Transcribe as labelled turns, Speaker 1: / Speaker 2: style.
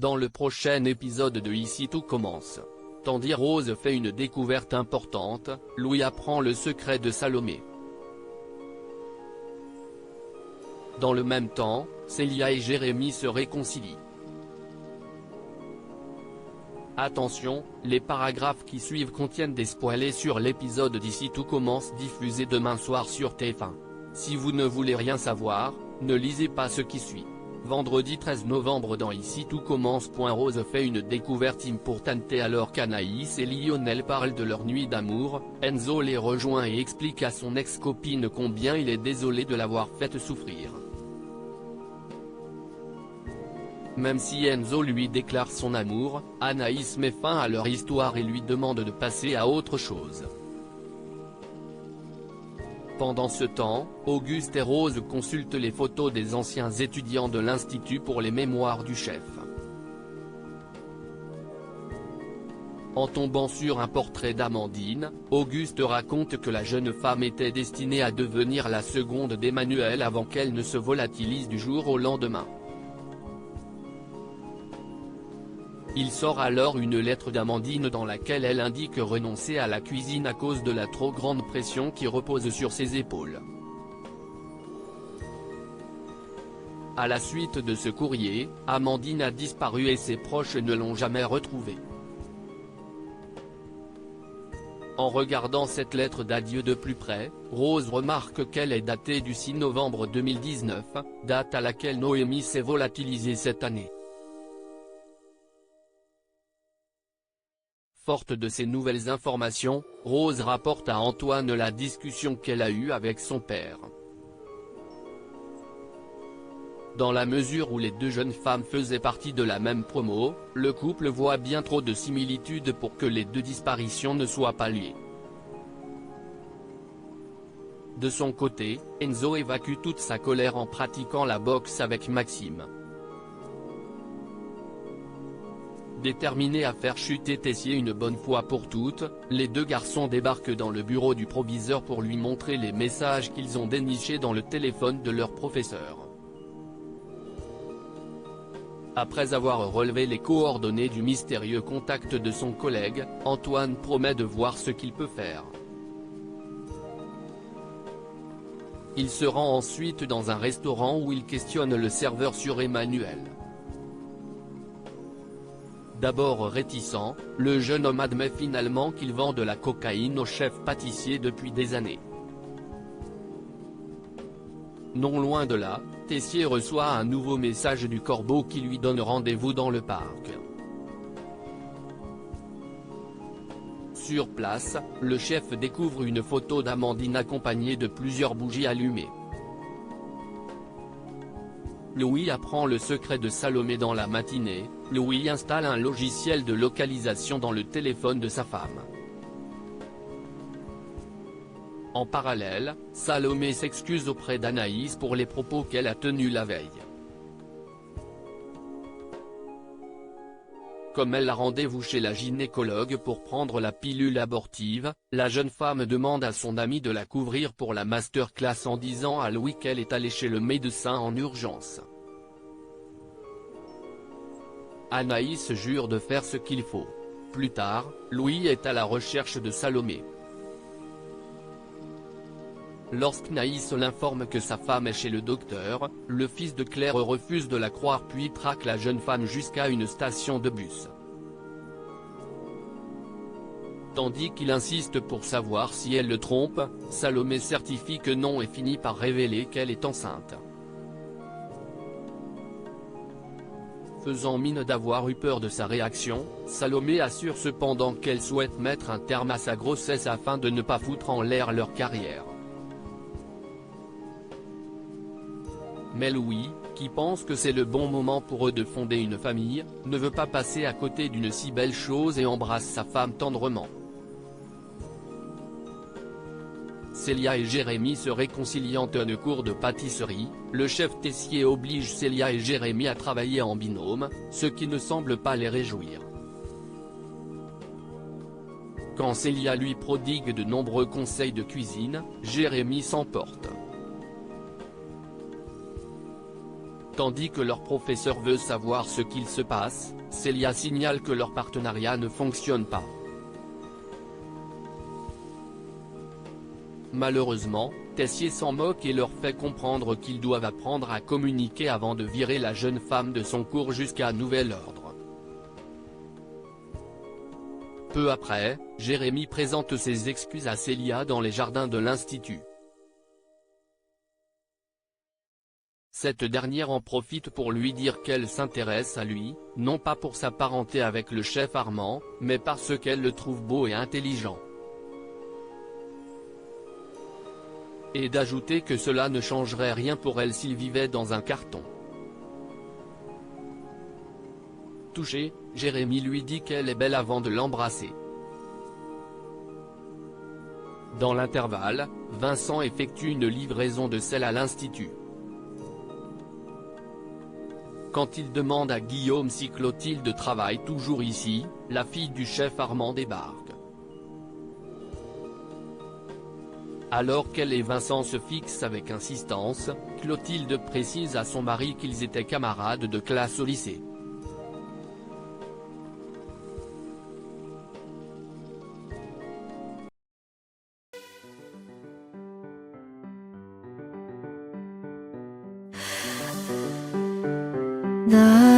Speaker 1: Dans le prochain épisode de Ici tout commence. Tandis Rose fait une découverte importante, Louis apprend le secret de Salomé. Dans le même temps, Célia et Jérémy se réconcilient. Attention, les paragraphes qui suivent contiennent des spoilers sur l'épisode d'Ici tout commence diffusé demain soir sur TF1. Si vous ne voulez rien savoir, ne lisez pas ce qui suit. Vendredi 13 novembre dans Ici tout commence. Rose fait une découverte importante alors qu'Anaïs et Lionel parlent de leur nuit d'amour, Enzo les rejoint et explique à son ex-copine combien il est désolé de l'avoir faite souffrir. Même si Enzo lui déclare son amour, Anaïs met fin à leur histoire et lui demande de passer à autre chose. Pendant ce temps, Auguste et Rose consultent les photos des anciens étudiants de l'Institut pour les mémoires du chef. En tombant sur un portrait d'Amandine, Auguste raconte que la jeune femme était destinée à devenir la seconde d'Emmanuel avant qu'elle ne se volatilise du jour au lendemain. Il sort alors une lettre d'Amandine dans laquelle elle indique renoncer à la cuisine à cause de la trop grande pression qui repose sur ses épaules. À la suite de ce courrier, Amandine a disparu et ses proches ne l'ont jamais retrouvée. En regardant cette lettre d'adieu de plus près, Rose remarque qu'elle est datée du 6 novembre 2019, date à laquelle Noémie s'est volatilisée cette année. Forte de ces nouvelles informations, Rose rapporte à Antoine la discussion qu'elle a eue avec son père. Dans la mesure où les deux jeunes femmes faisaient partie de la même promo, le couple voit bien trop de similitudes pour que les deux disparitions ne soient pas liées. De son côté, Enzo évacue toute sa colère en pratiquant la boxe avec Maxime. Déterminés à faire chuter Tessier une bonne fois pour toutes, les deux garçons débarquent dans le bureau du proviseur pour lui montrer les messages qu'ils ont dénichés dans le téléphone de leur professeur. Après avoir relevé les coordonnées du mystérieux contact de son collègue, Antoine promet de voir ce qu'il peut faire. Il se rend ensuite dans un restaurant où il questionne le serveur sur Emmanuel. D'abord réticent, le jeune homme admet finalement qu'il vend de la cocaïne au chef pâtissier depuis des années. Non loin de là, Tessier reçoit un nouveau message du Corbeau qui lui donne rendez-vous dans le parc. Sur place, le chef découvre une photo d'Amandine accompagnée de plusieurs bougies allumées. Louis apprend le secret de Salomé dans la matinée, Louis installe un logiciel de localisation dans le téléphone de sa femme. En parallèle, Salomé s'excuse auprès d'Anaïs pour les propos qu'elle a tenus la veille. Comme elle a rendez-vous chez la gynécologue pour prendre la pilule abortive, la jeune femme demande à son amie de la couvrir pour la masterclass en disant à Louis qu'elle est allée chez le médecin en urgence. Anaïs jure de faire ce qu'il faut. Plus tard, Louis est à la recherche de Salomé. Lorsqu'Anaïs l'informe que sa femme est chez le docteur, le fils de Claire refuse de la croire puis traque la jeune femme jusqu'à une station de bus. Tandis qu'il insiste pour savoir si elle le trompe, Salomé certifie que non et finit par révéler qu'elle est enceinte. Faisant mine d'avoir eu peur de sa réaction, Salomé assure cependant qu'elle souhaite mettre un terme à sa grossesse afin de ne pas foutre en l'air leur carrière. Mais Louis, qui pense que c'est le bon moment pour eux de fonder une famille, ne veut pas passer à côté d'une si belle chose et embrasse sa femme tendrement. Célia et Jérémy se réconciliant à une cour de pâtisserie, le chef Tessier oblige Célia et Jérémy à travailler en binôme, ce qui ne semble pas les réjouir. Quand Célia lui prodigue de nombreux conseils de cuisine, Jérémy s'emporte. Tandis que leur professeur veut savoir ce qu'il se passe, Célia signale que leur partenariat ne fonctionne pas. Malheureusement, Tessier s'en moque et leur fait comprendre qu'ils doivent apprendre à communiquer avant de virer la jeune femme de son cours jusqu'à nouvel ordre. Peu après, Jérémy présente ses excuses à Célia dans les jardins de l'Institut. Cette dernière en profite pour lui dire qu'elle s'intéresse à lui, non pas pour sa parenté avec le chef Armand, mais parce qu'elle le trouve beau et intelligent. Et d'ajouter que cela ne changerait rien pour elle s'il vivait dans un carton. Touché, Jérémy lui dit qu'elle est belle avant de l'embrasser. Dans l'intervalle, Vincent effectue une livraison de sel à l'Institut. Quand il demande à Guillaume si Clotilde travaille toujours ici, la fille du chef Armand débarque. Alors qu'elle et Vincent se fixent avec insistance, Clotilde précise à son mari qu'ils étaient camarades de classe au lycée.
Speaker 2: 나